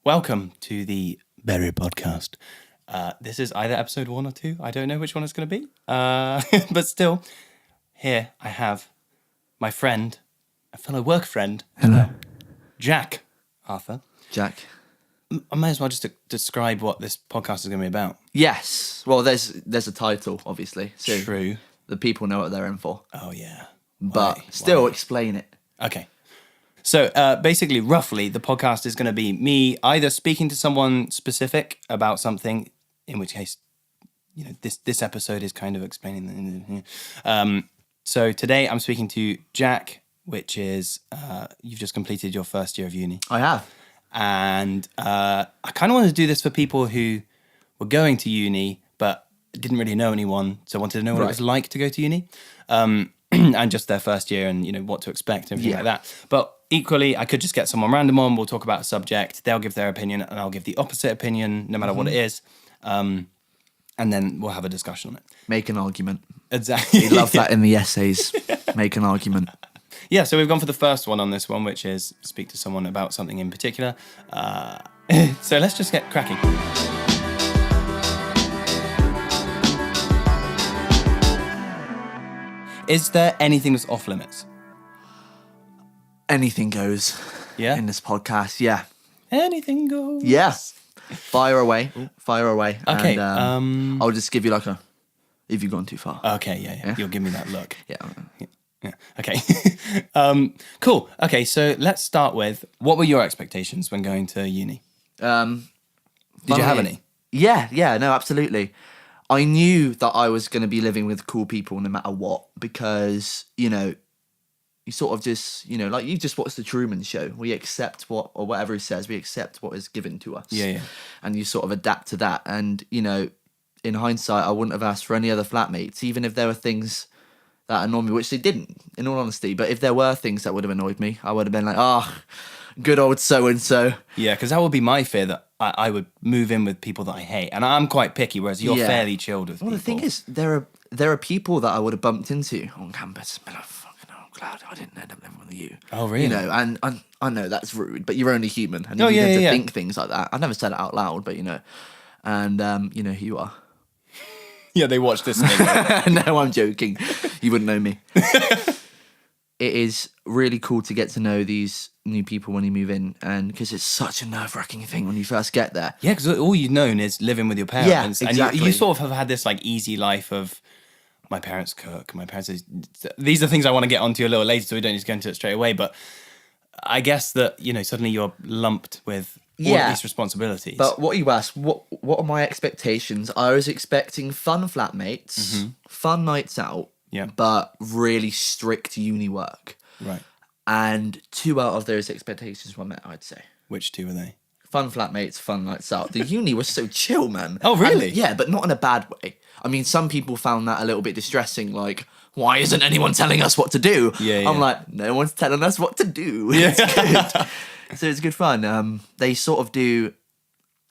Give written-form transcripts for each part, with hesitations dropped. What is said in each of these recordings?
Welcome to the Berry Podcast. This is either episode 1 or 2. I don't know which one it's going to be. But still, here I have my friend, a fellow work friend. Hello. Jack Arthur. Jack. I may as well just describe what this podcast is going to be about. Yes. Well, there's a title, obviously. So True. the people know what they're in for. Oh, yeah. But Why? still, Why? explain it. Okay. So basically, roughly, the podcast is going to be me either speaking to someone specific about something, in which case, you know, this episode is kind of explaining. So today I'm speaking to Jack, which is you've just completed your first year of uni. I have. And I kind of wanted to do this for people who were going to uni but didn't really know anyone, so wanted to know what it was like to go to uni, and just their first year and, you know, what to expect and everything like that. But equally, I could just get someone random on, we'll talk about a subject, they'll give their opinion and I'll give the opposite opinion, no matter what it is, and then we'll have a discussion on it. Make an argument. Exactly. We love that in the essays. Make an argument. Yeah, so we've gone for the first one on this one, which is speak to someone about something in particular. So let's just get cracking. Is there anything that's off limits? Anything goes. Yeah? In this podcast. Yeah. Anything goes. Yes. Fire away. Fire away. Okay, And, I'll just give you like a... If you've gone too far. Okay, yeah. You'll give me that look. Yeah. Yeah. Okay. Cool. Okay, so let's start with, what were your expectations when going to uni? Did you have any? Yeah, no, absolutely. I knew that I was going to be living with cool people no matter what, because, you know, you sort of just, you know, like you just watch the Truman Show. We accept what, or whatever he says, we accept what is given to us. Yeah. And you sort of adapt to that. And, you know, in hindsight, I wouldn't have asked for any other flatmates, even if there were things that annoyed me, which they didn't, in all honesty. But if there were things that would have annoyed me, I would have been like, good old so-and-so. Yeah, because that would be my fear, that I would move in with people that I hate. And I'm quite picky, whereas you're fairly chilled with people. Well, the thing is, there are people that I would have bumped into on campus. But I'm glad I didn't end up living with you. Oh, really? You know, and I know that's rude, but you're only human. And Oh, you yeah, get to yeah. think things like that. I never said it out loud, but, you know. And, you know who you are. Yeah, they watch this. And they go, No, I'm joking. You wouldn't know me. It is really cool to get to know these new people when you move in, and because it's such a nerve-wracking thing when you first get there. yeah, because all you've known is living with your parents. Yeah, And exactly. you sort of have had this like easy life of, my parents cook, my parents... These are things I want to get onto a little later, so we don't need to go into it straight away. But I guess that, you know, suddenly you're lumped with all of these responsibilities. But what you asked, what are my expectations? I was expecting fun flatmates, fun nights out, but really strict uni work. Right. And 2 out of those expectations were met, I'd say. Which 2 were they? Fun flatmates, fun nights out. The uni was so chill, man. Oh, really? And, yeah, but not in a bad way. I mean, some people found that a little bit distressing, like, why isn't anyone telling us what to do? Yeah. I'm like, no one's telling us what to do. Yeah. It's good. So it's good fun. They sort of do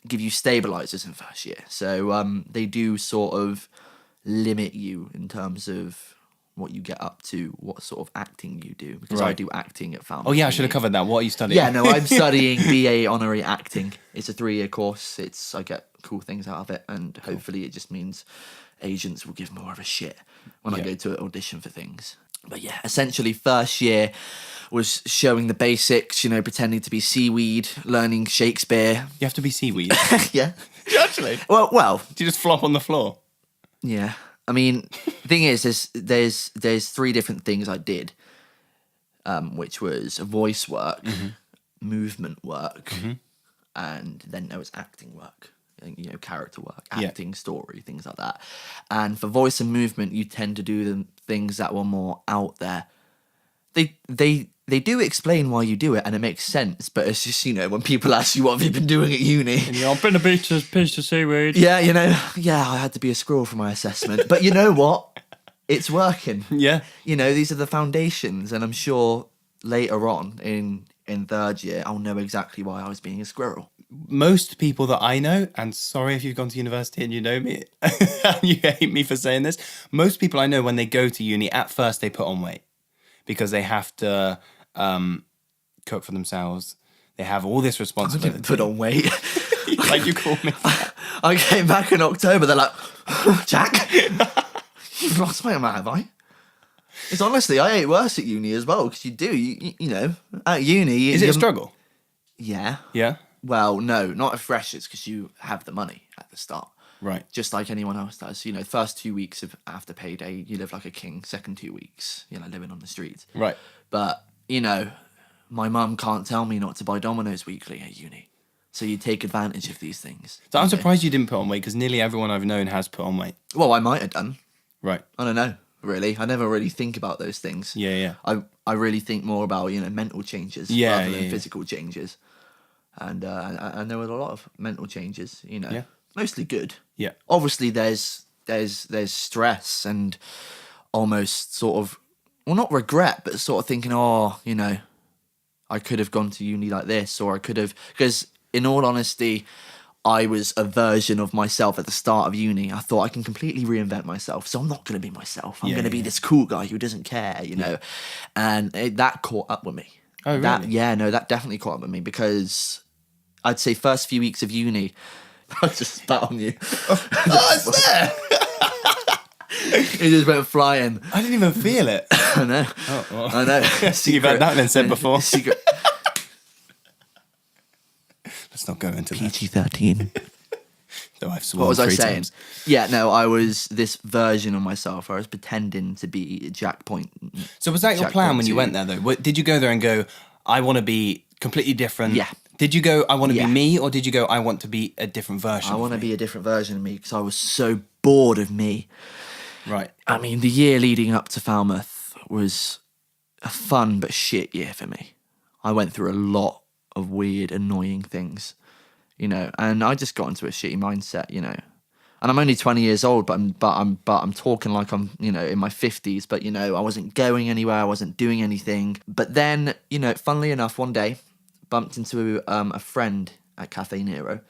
give you stabilizers in first year. So they do sort of limit you in terms of what you get up to, what sort of acting you do. Because I do acting at Falmouth. Oh, yeah, I should have covered that. What are you studying? Yeah, no, I'm studying BA Honorary Acting. It's a 3-year course. I get cool things out of it, and hopefully it just means agents will give more of a shit when I go to audition for things. But yeah, essentially first year was showing the basics, you know, pretending to be seaweed, learning Shakespeare. You have to be seaweed. Yeah. Actually? Well, Do you just flop on the floor? yeah. I mean, the thing is, there's 3 different things I did, which was voice work, movement work, and then there was acting work, you know, character work, acting, story, things like that. And for voice and movement, you tend to do the things that were more out there. They do explain why you do it, and it makes sense, but it's just, you know, when people ask you, what have you been doing at uni? I've been a piece of seaweed. Yeah, you know, I had to be a squirrel for my assessment. But you know what? It's working. Yeah. You know, these are the foundations, and I'm sure later on in 3rd year, I'll know exactly why I was being a squirrel. Most people that I know, and sorry if you've gone to university and you know me, and you hate me for saying this, most people I know, when they go to uni, at first they put on weight because they have to cook for themselves. They have all this I responsibility. didn't put on weight. Like you call me. I came back in October. They're like, Jack, you've lost weight, man, have I? It's honestly, I ate worse at uni as well because you know, at uni. Is it a struggle? Yeah. Yeah. Well, no, not at freshers because you have the money at the start. Right. Just like anyone else does. You know, first 2 weeks after payday, you live like a king. Second 2 weeks, you know, living on the streets. Right. But, you know, my mum can't tell me not to buy Domino's weekly at uni. So you take advantage of these things. So I'm surprised you didn't put on weight because nearly everyone I've known has put on weight. Well, I might have done. Right. I don't know, really. I never really think about those things. Yeah. I really think more about, you know, mental changes rather than physical changes. And there were a lot of mental changes, you know. Yeah. Mostly good. Yeah. Obviously there's stress and almost sort of, well, not regret, but sort of thinking, oh, you know, I could have gone to uni like this, or I could have, because in all honesty, I was a version of myself at the start of uni. I thought I can completely reinvent myself, so I'm not going to be myself. I'm going to be this cool guy who doesn't care, you know. And that caught up with me. Oh, really? That definitely caught up with me because I'd say first few weeks of uni, I just spat on you. Oh, it's there. It just went flying. I didn't even feel it. I know. Oh, well. I know. You've had that then said before. Secret. Let's not go into that. PG-13. Though I've sworn What was I 3 saying? times. Yeah, no, I was this version of myself. I was pretending to be Jack Point. So was that your Jack plan Point when you 2. went there though? Did you go there and go, I want to be completely different? Yeah. Did you go, I want to Yeah. be me, or did you go, I want to be a different version? I of want to me? be a different version of me because I was so bored of me. Right. I mean, the year leading up to Falmouth was a fun but shit year for me. I went through a lot of weird, annoying things, you know, and I just got into a shitty mindset, you know. And I'm only 20 years old, but I'm talking like I'm, you know, in my 50s. But you know, I wasn't going anywhere. I wasn't doing anything. But then, you know, funnily enough, one day, bumped into a friend at Cafe Nero,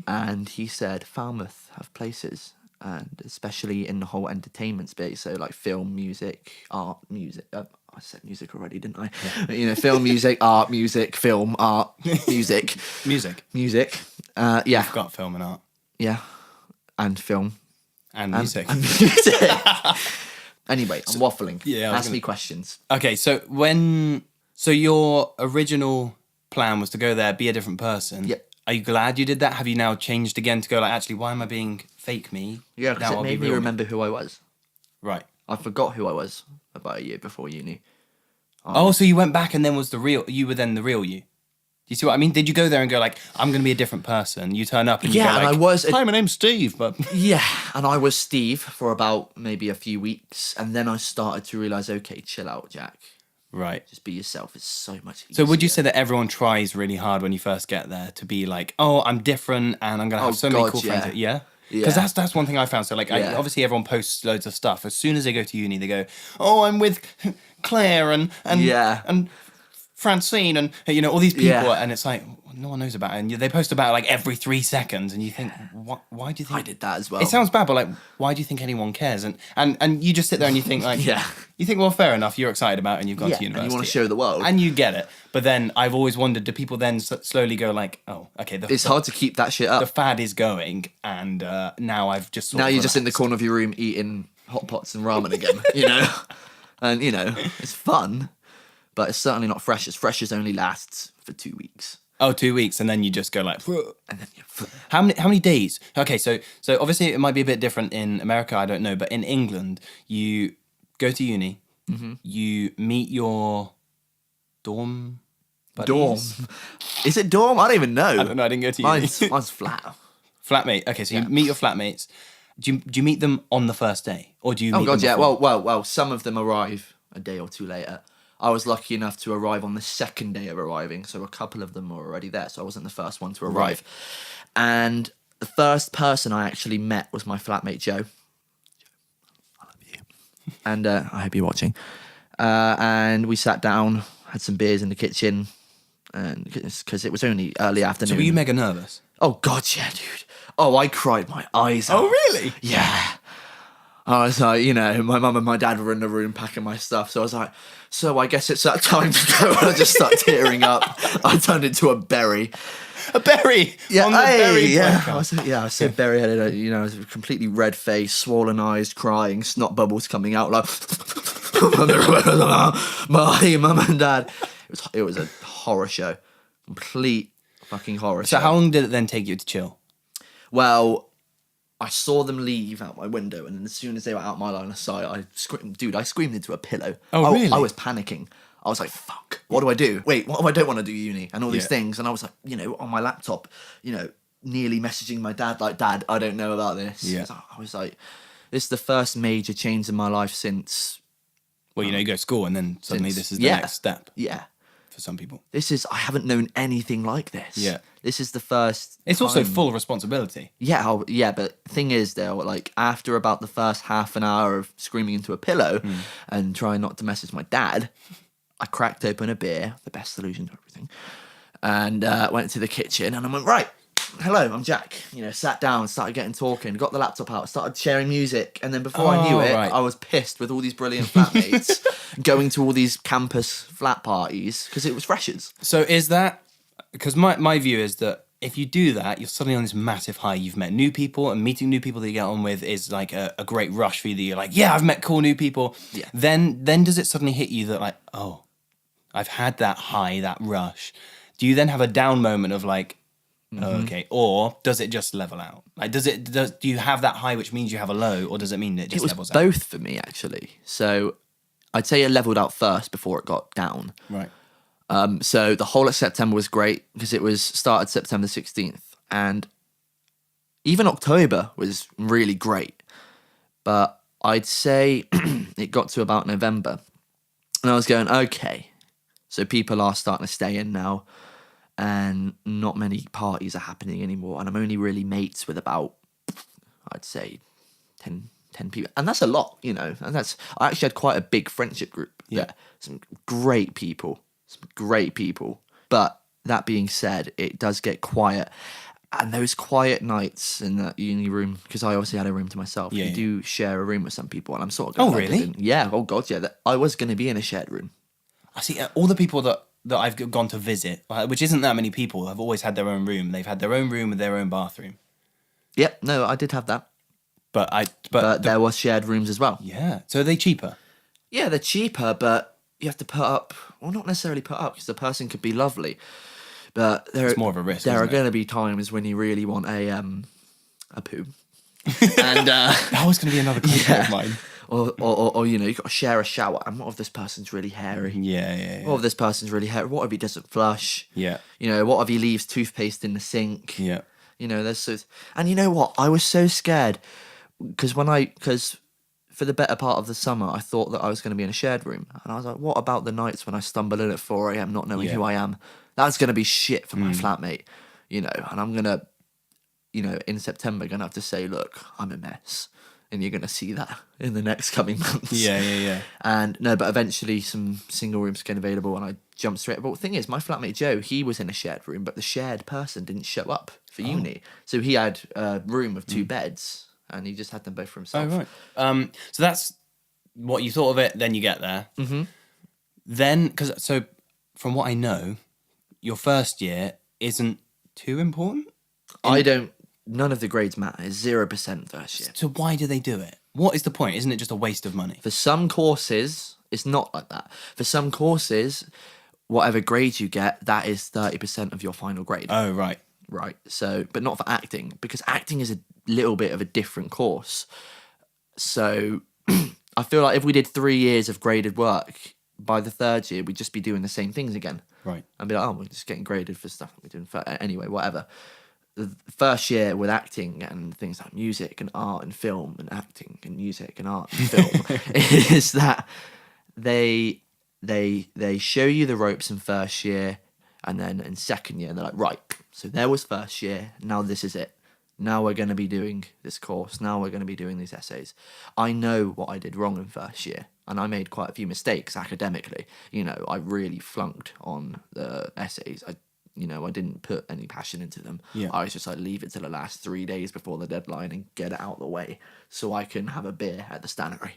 and he said Falmouth have places, and especially in the whole entertainment space, so like film, music, art, music. I said music already, didn't I? Yeah. You know, film, music, art, music, film, art, music, Music. Yeah, I've got film and art. yeah, and film. And music. And music. Anyway, I'm waffling. Yeah, Ask me questions. Okay, so your original plan was to go there, be a different person. Yep. Are you glad you did that? Have you now changed again to go like, actually, why am I being fake me? Yeah, because Now it I'll be made me real remember who I was. Right. I forgot who I was about a year before uni. Oh, so you went back and then you were then the real you. Do you see what I mean? Did you go there and go like, I'm going to be a different person? You turn up and you Yeah, go like, and I was. hi, my name's Steve, but... Yeah, and I was Steve for about maybe a few weeks, and then I started to realise, okay, chill out, Jack. Right. Just be yourself. It's so much easier. So would you say that everyone tries really hard when you first get there to be like, oh, I'm different and I'm going to have Oh, so many God, cool yeah. friends? Yeah? Yeah. Because that's one thing I found. So like, Yeah. obviously everyone posts loads of stuff. As soon as they go to uni, they go, oh, I'm with Claire and Yeah. and Francine and, you know, all these people. Yeah. And it's like, no one knows about it. And they post about it like every 3 seconds. And you think, why do you think... I did that as well. It sounds bad, but like, why do you think anyone cares? And you just sit there and you think like, Yeah. You think, well, fair enough, you're excited about it and you've gone Yeah, to and you university. wanna show the world. And you get it. But then I've always wondered, do people then slowly go like, oh, okay, It's hard to keep that shit up. the fad is going and now I've just sort Now of you're just in the relaxed. corner of your room eating hot pots and ramen again, you know? And, you know, it's fun, but it's certainly not fresh. As fresh as only lasts for 2 weeks. Oh, 2 weeks, and then you just go like, "Phew." And then you... How many days? Okay, so obviously it might be a bit different in America, I don't know, but in England, you go to uni, Mm-hmm. you meet your dorm buddies. Dorm. Is it dorm? I don't even know. I don't know, I didn't go to uni. Mine's flat. Flatmate. Okay, so Yeah. you meet your flatmates. Do you meet them on the first day, or do you? Oh meet God, them yeah. before? Well. Some of them arrive a day or two later. I was lucky enough to arrive on the second day of arriving, so a couple of them were already there. So I wasn't the first one to arrive. Right. And the first person I actually met was my flatmate Joe. I love you. And I hope you're watching. And we sat down, had some beers in the kitchen, and because it was only early afternoon. So were you mega nervous? Oh God, yeah, dude. Oh, I cried my eyes out. really? Yeah. I was like, my mum and my dad were in the room packing my stuff. So I was like, so I guess it's that time to go. And I just started tearing up. I turned into a berry. A berry on the berry podcast. I said berry headed. I was completely red faced, swollen eyes, crying, snot bubbles coming out like my mum and dad. It was a horror show, complete fucking horror show. So how long did it then take you to chill? Well, I saw them leave out my window, and as soon as they were out my line of sight, I screamed into a pillow. Oh, really? I was panicking. I was like, fuck, what do I do? Wait, what if I don't want to do uni? And all these things. And I was like, on my laptop, nearly messaging my dad, like, Dad, I don't know about this. Yeah. I was like, this is the first major change in my life since... Well, you go to school and then suddenly this is the next step. Yeah. For some people. I haven't known anything like this. Yeah. This is the first It's time. also full responsibility. Yeah, but thing is, though, like, after about the first half an hour of screaming into a pillow and trying not to message my dad, I cracked open a beer, the best solution to everything, and went to the kitchen, and I went, right, hello, I'm Jack. Sat down, started getting talking, got the laptop out, started sharing music, and then before I knew it, I was pissed with all these brilliant flatmates, going to all these campus flat parties, because it was freshers. So is that... Because my view is that if you do that, you're suddenly on this massive high. You've met new people, and meeting new people that you get on with is like a great rush for you. That you're like, yeah, I've met cool new people. Yeah. Then does it suddenly hit you that like, oh, I've had that high, that rush. Do you then have a down moment of like, oh, okay, or does it just level out? Like, do you have that high, which means you have a low, or does it mean it just levels out? It was both for me, actually. So I'd say it leveled out first before it got down. Right. So the whole of September was great because it was started September 16th, and even October was really great. But I'd say it got to about November, and I was going, okay, so people are starting to stay in now, and not many parties are happening anymore, and I'm only really mates with about, I'd say, 10 people, and that's a lot, and I actually had quite a big friendship group. Yeah. Some great people. But that being said, it does get quiet. And those quiet nights in that uni room, because I obviously had a room to myself, you do share a room with some people, and I'm sort of going, oh, really? Yeah, oh God, yeah. I was going to be in a shared room. I see all the people that I've gone to visit, which isn't that many people, have always had their own room. They've had their own room with their own bathroom. Yep, no, I did have that. But there was shared rooms as well. Yeah. So are they cheaper? Yeah, they're cheaper, but you have to put up, well, not necessarily put up, because the person could be lovely, but it's more of a risk. There are going to be times when you really want a poo, and that was going to be another question of mine. Or you've got to share a shower, and what if this person's really hairy? Yeah. What if this person's really hairy? What if he doesn't flush? Yeah. What if he leaves toothpaste in the sink? Yeah. There's so, and you know what? I was so scared because for the better part of the summer, I thought that I was going to be in a shared room. And I was like, what about the nights when I stumble in at 4 a.m. not knowing who I am? That's going to be shit for my flatmate, and I'm going to, in September, going to have to say, look, I'm a mess. And you're going to see that in the next coming months. Yeah. And no, but eventually some single rooms became available and I jumped straight. But the thing is, my flatmate Joe, he was in a shared room, but the shared person didn't show up for uni. So he had a room of 2 beds. And he just had them both for himself. Oh, right. So that's what you thought of it, then you get there. Mm-hmm. Then, so from what I know, your first year isn't too important? None of the grades matter. It's 0% first year. So why do they do it? What is the point? Isn't it just a waste of money? For some courses, it's not like that. For some courses, whatever grade you get, that is 30% of your final grade. Oh, right. Right. So, but not for acting, because acting is a little bit of a different course. So I feel like if we did 3 years of graded work, by the 3rd year, we'd just be doing the same things again. Right. And be like, oh, we're just getting graded for stuff we're doing. Anyway, whatever. The first year with acting and things like music and art and film and acting and music and art and film is that they show you the ropes in first year, and then in second year, they're like, right, so there was first year, now this is it. Now we're going to be doing this course. Now we're going to be doing these essays. I know what I did wrong in first year, and I made quite a few mistakes academically. I really flunked on the essays. I didn't put any passion into them. Yeah. I was just like, leave it to the last 3 days before the deadline and get it out of the way so I can have a beer at the Stannery,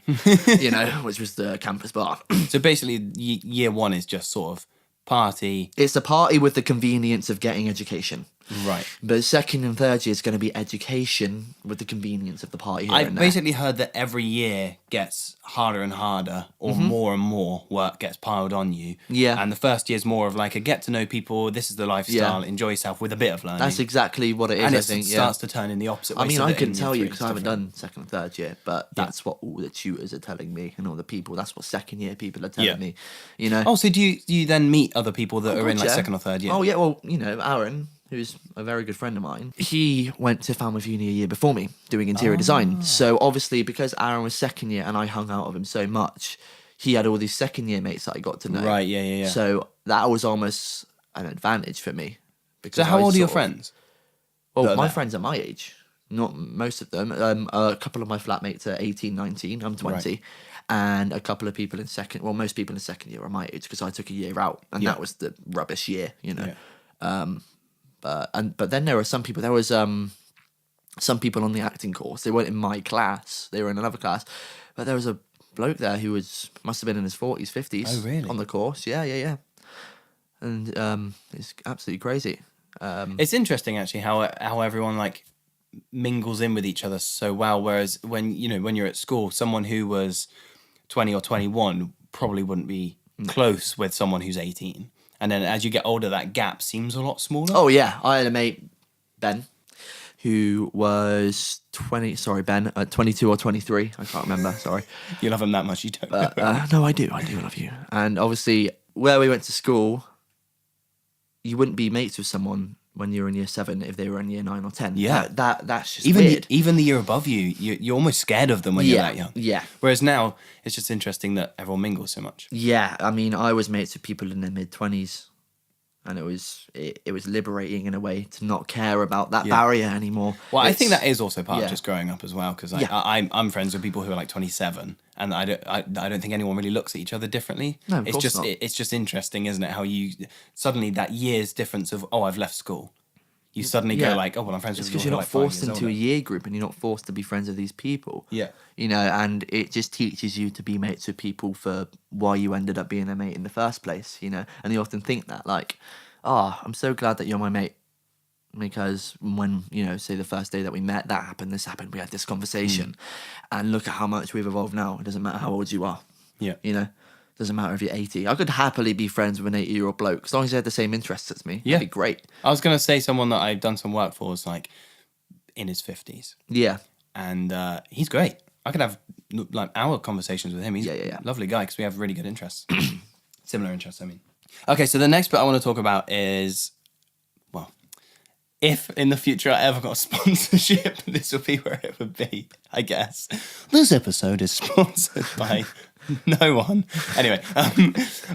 which was the campus bar. So basically, year one is just sort of party. It's a party with the convenience of getting education. Right. But second and third year is going to be education with the convenience of the party here I've and there. basically heard that every year gets harder and harder, or more and more work gets piled on you. Yeah. And the first year is more of like a get to know people, this is the lifestyle, enjoy yourself with a bit of learning. That's exactly what it is, and I it think. starts to turn in the opposite way. I mean, so I that couldn't in tell year you three because it's I haven't different. done second and third year, but that's what all the tutors are telling me and all the people. That's what second year people are telling me, Oh, so do you then meet other people that are in like God, yeah. second or third year? Oh, yeah, well, Aaron, who's a very good friend of mine, he went to Falmouth Uni a year before me doing interior design. So obviously, because Aaron was second year and I hung out with him so much, he had all these second year mates that I got to know. Right, yeah. So that was almost an advantage for me. So how old are your friends? Well, my friends are my age. Not most of them. A couple of my flatmates are 18, 19. I'm 20. Right. And a couple of people in second... Well, most people in second year are my age because I took a year out. And that was the rubbish year, Yeah. But then there were some people... There was some people on the acting course. They weren't in my class. They were in another class. But there was a bloke there who must have been in his 40s, 50s. Oh, really? On the course. Yeah. And it's absolutely crazy. It's interesting actually how everyone like mingles in with each other so well. Whereas when you're at school, someone who was 20 or 21 probably wouldn't be close with someone who's 18. And then as you get older, that gap seems a lot smaller. Oh yeah, I had a mate, Ben, who was 22 or 23. I can't remember. Sorry. You love him that much, you don't. But no, I do love you. And obviously, where we went to school, you wouldn't be mates with someone when you were in year 7 if they were in year 9 or 10. Yeah. That's just even weird. even the year above you're almost scared of them when you're that young. Yeah. Whereas now it's just interesting that everyone mingles so much. Yeah, I mean, I was mates with people in their mid-20s, and it was liberating in a way to not care about that barrier anymore. Well, I think that is also part yeah. of just growing up as well, because Yeah. I'm friends with people who are like 27, and I don't think anyone really looks at each other differently. No, of it's course just not. It's just interesting, isn't it? How you suddenly that year's difference of I've left school, you suddenly go like I'm friends with because people you're who are not like 5 forced years into a older. year group and you're not forced to be friends with these people. Yeah. And it just teaches you to be mates with people for why you ended up being their mate in the first place, and you often think that like, I'm so glad that you're my mate, because when, say the first day that we met, that happened, this happened, we had this conversation, and look at how much we've evolved now. It doesn't matter how old you are. Yeah. Doesn't matter if you're 80. I could happily be friends with an 80-year-old bloke as long as he had the same interests as me. Yeah. That'd be great. I was gonna say someone that I've done some work for is like in his 50s, Yeah. and he's great. I could have like hour conversations with him. He's Yeah. a lovely guy because we have really good interests, similar interests. I mean, okay. So the next bit I want to talk about is, well, if in the future I ever got a sponsorship, this will be where it would be. I guess this episode is sponsored by no one. Anyway,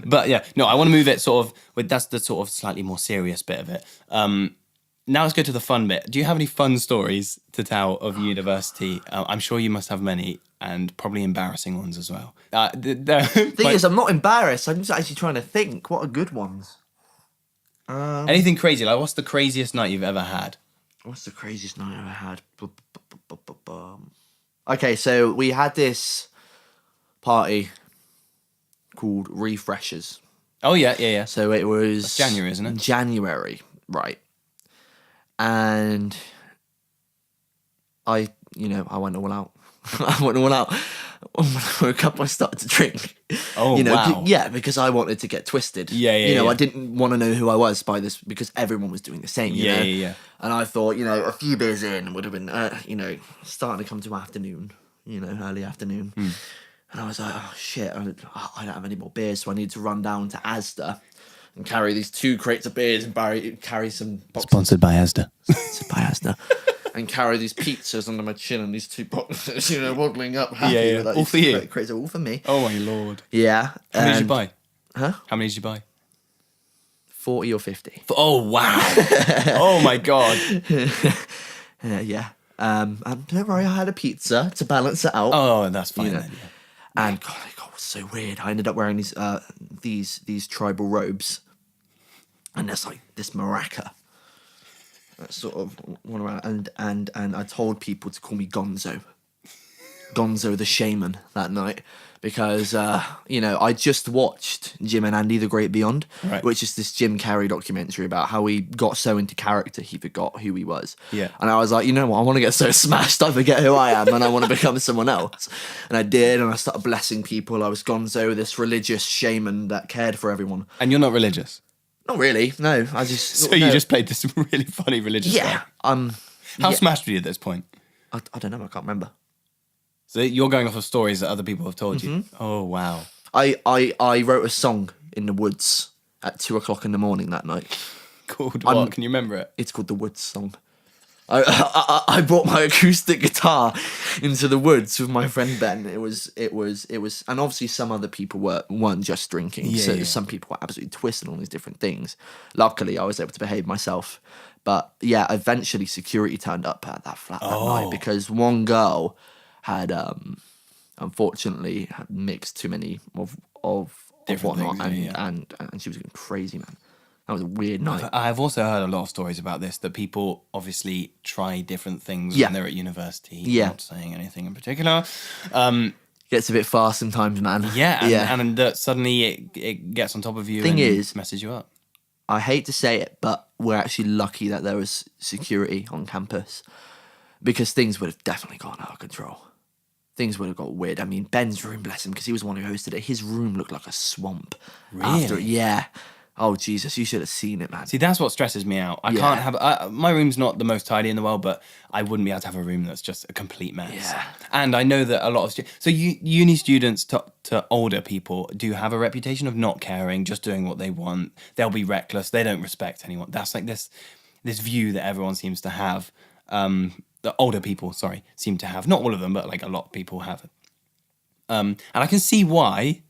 but yeah, no, I want to move it sort of. That's the sort of slightly more serious bit of it. Now let's go to the fun bit. Do you have any fun stories to tell of university? I'm sure you must have many, and probably embarrassing ones as well. Thing is, I'm not embarrassed. I'm just actually trying to think. What are good ones? Anything crazy? Like, what's the craziest night you've ever had? What's the craziest night I ever had? Okay, so we had this party called Refreshers. Oh yeah. So it was That's January, isn't it? January, right? And I went all out. I went all out. When I woke up, I started to drink. Oh, wow. Yeah, because I wanted to get twisted. Yeah. I didn't want to know who I was by this because everyone was doing the same. You know? Yeah. And I thought, a few beers in would have been, starting to come to afternoon. Early afternoon. And I was like, oh shit, I don't have any more beers, so I need to run down to Asda and carry these 2 crates of beers and carry some boxes. Sponsored by Asda. By Asda. And carry these pizzas under my chin and these 2 boxes, waddling up happy. Yeah. With, like, All for you. Crates all for me. Oh my lord. Yeah. How many did you buy? Huh? How many did you buy? 40 or 50. Oh wow. Oh my god. Yeah. And don't worry, I had a pizza to balance it out. Oh, that's fine then. Yeah. And God, it was so weird. I ended up wearing these tribal robes. and there's like this maraca that sort of went around, and I told people to call me Gonzo the Shaman that night, because I just watched Jim and Andy: The Great Beyond, Right. which is this Jim Carrey documentary about how he got so into character he forgot who he was. Yeah. And I was like, you know what, I want to get so smashed I forget who I am and I want to become someone else. And I did, and I started blessing people. I was Gonzo, this religious shaman that cared for everyone. And you're not religious, Not really, no. I just so you just played this really funny religious yeah. guy. How smashed were you at this point? I don't know. I can't remember. So you're going off of stories that other people have told you. Oh wow. I wrote a song in the woods at 2:00 in the morning that night. Called what? Can you remember it? It's called the Woods Song. I brought my acoustic guitar into the woods with my friend Ben. It was, and obviously some other people weren't just drinking. Yeah, So yeah. some people were absolutely twisted on these different things. Luckily, I was able to behave myself. But yeah, eventually security turned up at that flat that night because one girl had unfortunately had mixed too many of Different whatnot, things, yeah. and she was going crazy, man. That was a weird night. I've also heard a lot of stories about this, that people obviously try different things Yeah. when they're at university. Yeah. Not saying anything in particular. Gets a bit fast sometimes, man. Yeah, and that suddenly it gets on top of you Thing and is- messes you up. I hate to say it, but we're actually lucky that there was security on campus, because things would have definitely gone out of control. Things would have got weird. I mean, Ben's room, bless him, because he was the one who hosted it. His room looked like a swamp. Really? Yeah. Oh, Jesus, you should have seen it, man. See, that's what stresses me out. I Yeah. can't have... my room's not the most tidy in the world, but I wouldn't be able to have a room that's just a complete mess. Yeah. And I know that a lot of... uni students to older people do have a reputation of not caring, just doing what they want. They'll be reckless. They don't respect anyone. That's like this view that everyone seems to have. The older people, seem to have. Not all of them, but like a lot of people have it. And I can see why,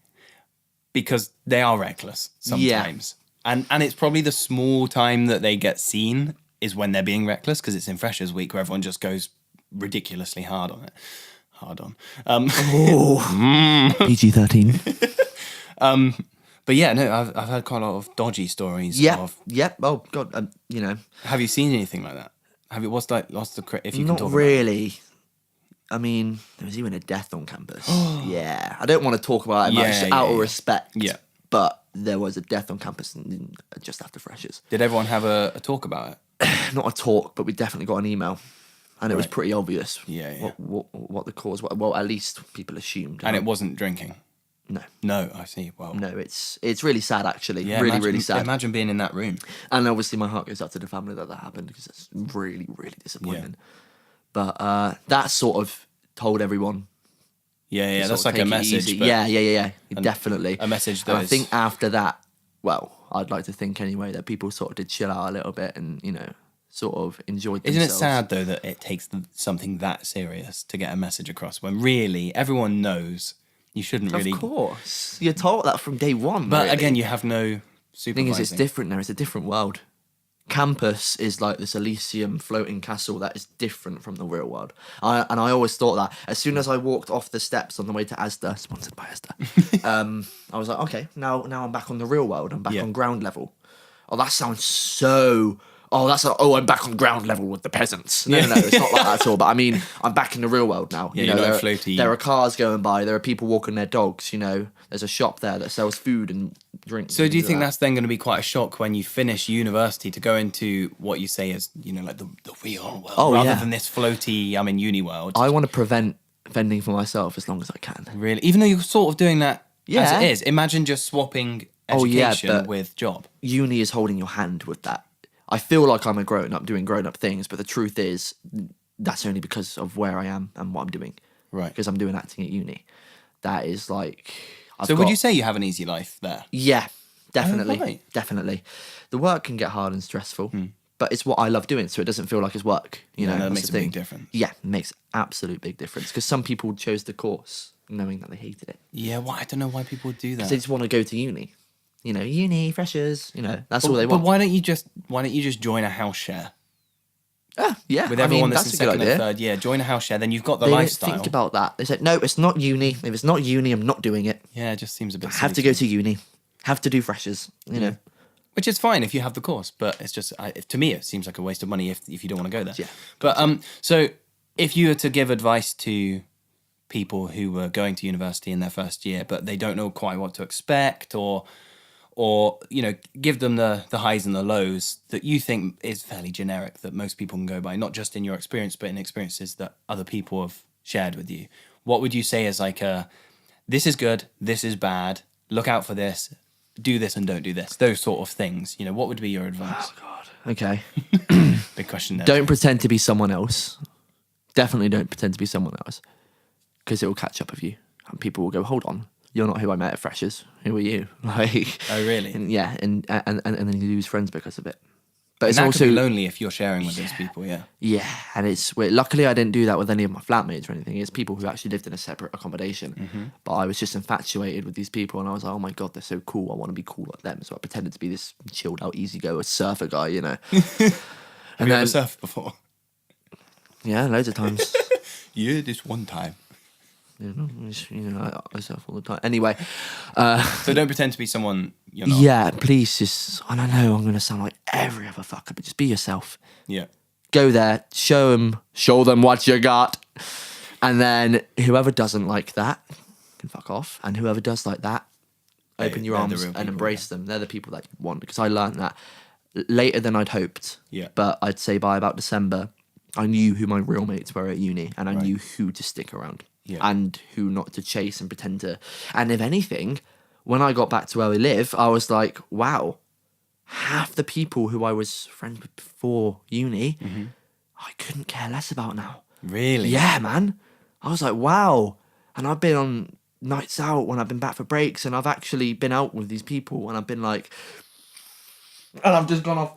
because they are reckless sometimes. And it's probably the small time that they get seen is when they're being reckless, because it's in Freshers Week where everyone just goes ridiculously hard on it. PG-13. But yeah, no, I've heard quite a lot of dodgy stories. Yeah. Yep. Oh, God. Have you seen anything like that? What's the if you can Not talk really. I mean, there was even a death on campus. Yeah. I don't want to talk about it much out of respect. Yeah. But there was a death on campus just after Freshers. Did everyone have a talk about it? Not a talk, but we definitely got an email. And it was Right. pretty obvious Yeah. what the cause was. Well, at least people assumed. And it wasn't drinking. No. No, I see. Well, No, it's really sad, actually. yeah, really sad. Imagine being in that room. And obviously my heart goes out to the family that happened, because it's really, really disappointing. But that sort of told everyone. Yeah, to that's sort like of a take it message. easy. But Yeah, definitely. a message that And I is- think after that, well, I'd like to think anyway, that people sort of did chill out a little bit and, sort of enjoyed Isn't themselves. it sad though that it takes something that serious to get a message across when really everyone knows you shouldn't really? Of course. You're taught that from day one. But really. again, you have no The supervising. thing is, it's different there. It's a different world. Campus is like this Elysium floating castle that is different from the real world. And I always thought that. As soon as I walked off the steps on the way to Asda, sponsored by Asda, I was like, okay, now I'm back on the real world. I'm back Yeah. on ground level. Oh, that sounds so... I'm back on ground level with the peasants. No, it's not like that at all. But I mean, I'm back in the real world now. Yeah, you're not there, floaty. there are cars going by. There are people walking their dogs. There's a shop there that sells food and drinks. So and do you things think like that's then going to be quite a shock when you finish university to go into what you say is, like the real world, rather yeah. than this floaty, I'm in uni world? I want to prevent fending for myself as long as I can. Really, even though you're sort of doing that Yeah. as it is. Imagine just swapping Oh, yeah, education but- with job. Uni is holding your hand with that. I feel like I'm a grown up doing grown up things, but the truth is that's only because of where I am and what I'm doing. Right. Because I'm doing acting at uni. That is like... Would you say you have an easy life there? Yeah, definitely. Oh, right. Definitely. The work can get hard and stressful, but it's what I love doing, so it doesn't feel like it's work. You know, that that's makes the a big thing. difference. Yeah, it makes absolute big difference. Because some people chose the course knowing that they hated it. Yeah, I don't know why people do that. They just want to go to uni. Uni, freshers, that's all they But want. why don't you just join a house share Yeah, with everyone that's in that's a second good and idea. third year? Join a house share, then you've got the They lifestyle. didn't think about that. They said, no, it's not uni. If it's not uni, I'm not doing it. Yeah, it just seems a bit. I have to silly go to uni. Have to do freshers, you know. Which is fine if you have the course, but it's just to me it seems like a waste of money if you don't want to go there. Yeah. But so if you were to give advice to people who were going to university in their first year, but they don't know quite what to expect, or give them the highs and the lows that you think is fairly generic that most people can go by, not just in your experience, but in experiences that other people have shared with you. What would you say is like this is good, this is bad, look out for this, do this and don't do this, those sort of things? What would be your advice? Oh, God. Okay. Big question there. Don't pretend to be someone else. Definitely don't pretend to be someone else, because it will catch up with you. And people will go, hold on, you're not who I met at Freshers. Who are you? Like, oh, really? and then you lose friends because of it. But it's that also could be lonely if you're sharing with those people, yeah. Yeah, and it's weird. Luckily I didn't do that with any of my flatmates or anything. It's people who actually lived in a separate accommodation. Mm-hmm. But I was just infatuated with these people, and I was like, oh my God, they're so cool. I want to be cool like them. So I pretended to be this chilled out, easygoer surfer guy, Have you ever surfed before? Yeah, loads of times. Yeah, this one time. I surf all the time. Anyway. So don't pretend to be someone you're not. Yeah, please just, and I know I'm going to sound like every other fucker, but just be yourself. Yeah. Go there, show them what you got. And then whoever doesn't like that can fuck off. And whoever does like that, open your arms and embrace them. They're the people that you want. Because I learned that later than I'd hoped. Yeah. But I'd say by about December, I knew who my real mates were at uni, and I knew who to stick around. Yeah. And who not to chase and pretend to. And if anything, when I got back to where we live, I was like, wow, half the people who I was friends with before uni, I couldn't care less about now. Really? Yeah, man. I was like, wow. And I've been on nights out when I've been back for breaks, and I've actually been out with these people, and I've been like, and I've just gone off,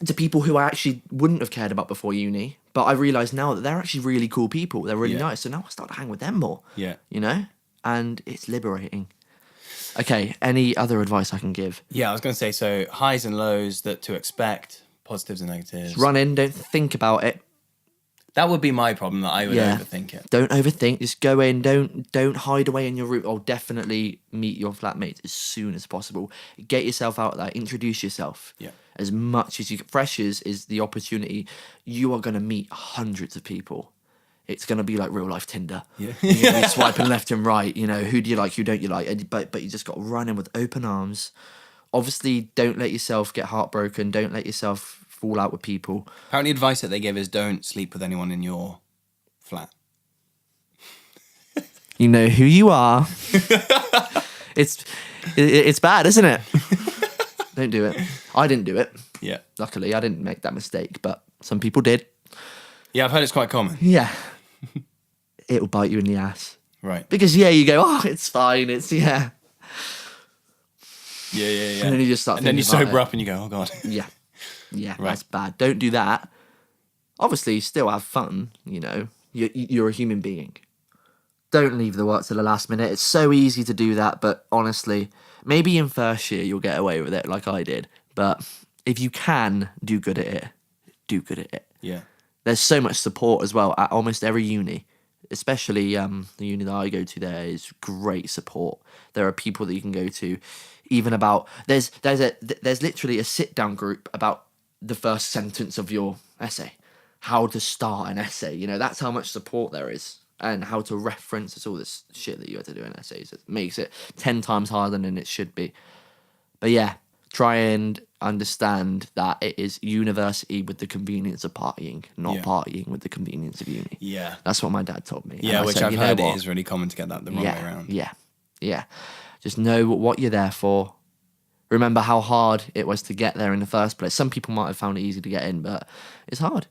to people who I actually wouldn't have cared about before uni. But I realise now that they're actually really cool people. They're really nice. So now I start to hang with them more. Yeah. And it's liberating. Okay, any other advice I can give? Yeah, I was going to say, so highs and lows that to expect, positives and negatives. Run in, don't think about it. That would be my problem, that I would overthink it. Don't overthink. Just go in. Don't hide away in your room. Oh, definitely meet your flatmates as soon as possible. Get yourself out there. Introduce yourself. Yeah. As much as you can. Freshers is the opportunity. You are going to meet hundreds of people. It's going to be like real life Tinder. Yeah. You're going to be swiping left and right. Who do you like? Who don't you like? But you just got to run in with open arms. Obviously, don't let yourself get heartbroken. Don't let yourself fall out with people. Apparently, advice that they give is don't sleep with anyone in your flat. You know who you are. It's bad, isn't it? Don't do it. I didn't do it. Yeah. Luckily, I didn't make that mistake, but some people did. Yeah, I've heard it's quite common. Yeah. It'll bite you in the ass. Right. Because, you go, oh, it's fine. It's, Yeah. And then you just start and then you thinking about sober it. up and you go, oh, God. Yeah. Yeah, Right. That's bad. Don't do that. Obviously, still have fun, You're a human being. Don't leave the work to the last minute. It's so easy to do that, but honestly, maybe in first year you'll get away with it like I did. But if you can do good at it, do good at it. Yeah. There's so much support as well at almost every uni, especially the uni that I go to. There is great support. There are people that you can go to, even about there's literally a sit down group about the first sentence of your essay, how to start an essay. That's how much support there is, and how to reference. It's all this shit that you have to do in essays. It makes it 10 times harder than it should be. But yeah, try and understand that it is university with the convenience of partying, not partying with the convenience of uni. Yeah. That's what my dad told me. Yeah, And I which said, I've "You know heard what? it is really common to get that the wrong way around. Yeah. Just know what you're there for. Remember how hard it was to get there in the first place. Some people might have found it easy to get in, but it's hard.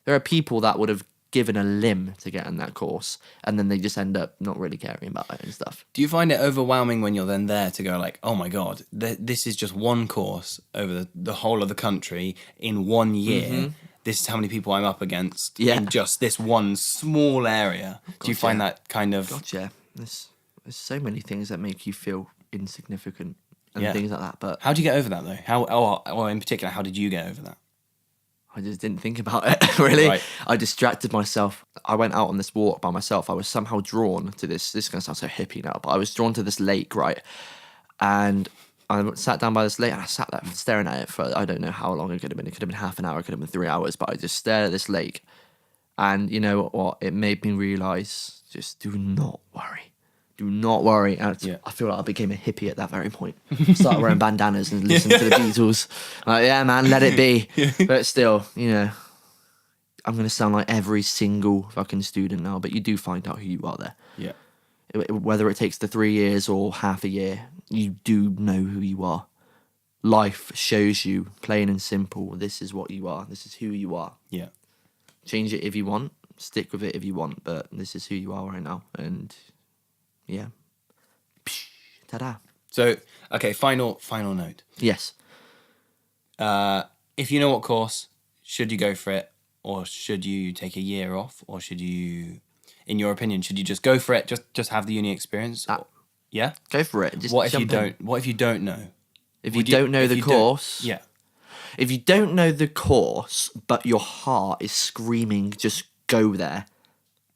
There are people that would have given a limb to get in that course, and then they just end up not really caring about it and stuff. Do you find it overwhelming when you're then there to go like, oh my God, this is just one course over the whole of the country in 1 year. Mm-hmm. This is how many people I'm up against in just this one small area. Do you find that kind of... Gotcha. There's so many things that make you feel insignificant and things like that. But how do you get over that though? Or in particular, how did you get over that? I just didn't think about it, really. Right. I distracted myself. I went out on this walk by myself. I was somehow drawn to this. This is going to sound so hippie now, but I was drawn to this lake, right? And I sat down by this lake and I sat there staring at it for, I don't know how long it could have been. It could have been half an hour, it could have been 3 hours, but I just stared at this lake. And you know what? It made me realise, just do not worry. Do not worry. And I feel like I became a hippie at that very point. Started wearing bandanas and listening to the Beatles. Like, yeah, man, let it be. But still, you know, I'm going to sound like every single fucking student now, but you do find out who you are there. Yeah. Whether it takes the 3 years or half a year, you do know who you are. Life shows you, plain and simple, this is what you are. This is who you are. Yeah. Change it if you want. Stick with it if you want. But this is who you are right now. And yeah. Ta-da. So, okay, final note. Yes. If you know what course, should you go for it? Or should you take a year off? Or should you, in your opinion, should you just go for it? Just have the uni experience? Yeah? Go for it. Just What if you jump in. don't? What if you don't know? If you don't know the course? Yeah. If you don't know the course, but your heart is screaming, just go there,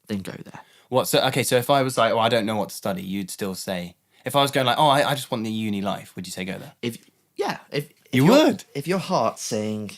then go there. So if I was like, I don't know what to study, you'd still say, if I was going like, I just want the uni life, would you say go there? If You would? If your heart's saying,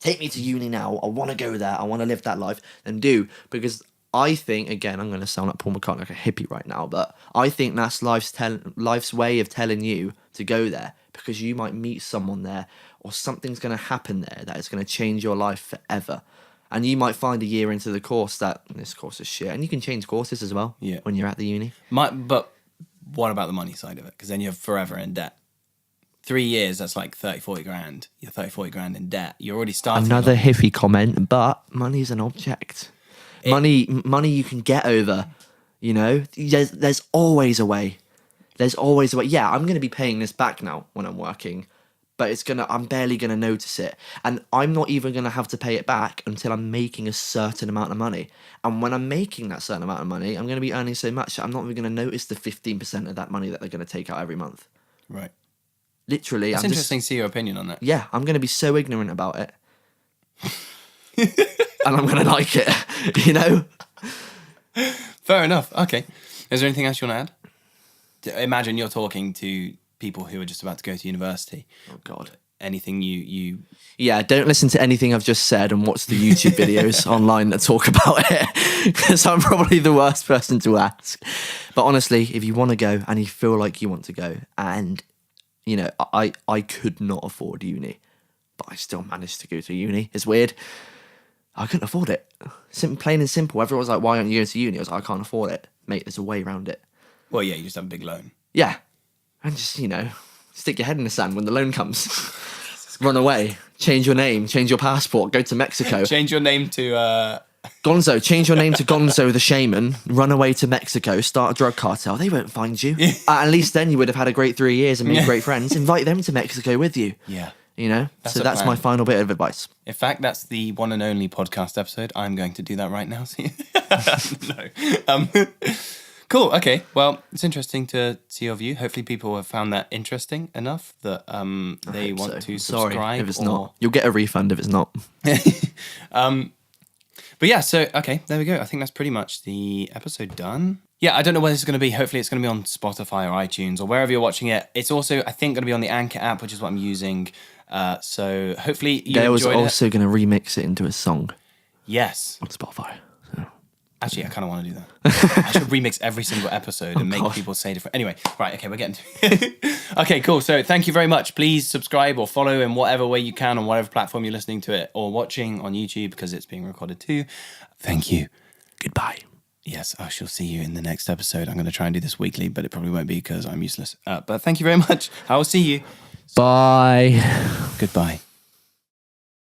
take me to uni now, I want to go there, I want to live that life, then do. Because I think, again, I'm going to sound like Paul McCartney, like a hippie right now, but I think that's life's way of telling you to go there, because you might meet someone there, or something's going to happen there that is going to change your life forever. And you might find a year into the course that this course is shit. And you can change courses as well when you're at the uni. But what about the money side of it? Because then you're forever in debt. 3 years, that's like 30, 40 grand. You're 30, 40 grand in debt. You're already starting. Another hippie comment, but money is an object. Money you can get over, you know? There's always a way. There's always a way. Yeah, I'm going to be paying this back now when I'm working, but I'm barely going to notice it. And I'm not even going to have to pay it back until I'm making a certain amount of money. And when I'm making that certain amount of money, I'm going to be earning so much that I'm not even going to notice the 15% of that money that they're going to take out every month. Right. Literally. It's interesting to see your opinion on that. Yeah, I'm going to be so ignorant about it. And I'm going to like it, you know? Fair enough. Okay. Is there anything else you want to add? Imagine you're talking to people who are just about to go to university. Oh, God. Anything you... Yeah, don't listen to anything I've just said and watch the YouTube videos online that talk about it, because I'm probably the worst person to ask. But honestly, if you want to go and you feel like you want to go, and, you know, I could not afford uni, but I still managed to go to uni. It's weird. I couldn't afford it. Plain and simple. Everyone was like, why aren't you going to uni? I was like, I can't afford it. Mate, there's a way around it. Well, yeah, you just have a big loan. Yeah. And just, you know, stick your head in the sand when the loan comes. Run away. Change your name. Change your passport. Go to Mexico. Change your name to... Gonzo. Change your name to Gonzo the Shaman. Run away to Mexico. Start a drug cartel. They won't find you. At least then you would have had a great 3 years and made great friends. Invite them to Mexico with you. Yeah. You know? That's my final bit of advice. In fact, that's the one and only podcast episode. I'm going to do that right now. No. Cool. Okay. Well, it's interesting to see your view. Hopefully people have found that interesting enough that they want to subscribe. Sorry if it's not. You'll get a refund if it's not. But yeah, so, okay, there we go. I think that's pretty much the episode done. Yeah, I don't know where this is going to be. Hopefully it's going to be on Spotify or iTunes or wherever you're watching it. It's also, I think, going to be on the Anchor app, which is what I'm using. So hopefully you enjoyed it. Gail's also going to remix it into a song. Yes. On Spotify. So. Actually, I kind of want to do that. I should remix every single episode and make people say different... Anyway, right, okay, we're getting to it. Okay, cool. So thank you very much. Please subscribe or follow in whatever way you can on whatever platform you're listening to it or watching on YouTube because it's being recorded too. Thank you. Goodbye. Yes, I shall see you in the next episode. I'm going to try and do this weekly, but it probably won't be because I'm useless. But thank you very much. I will see you. Bye. Goodbye.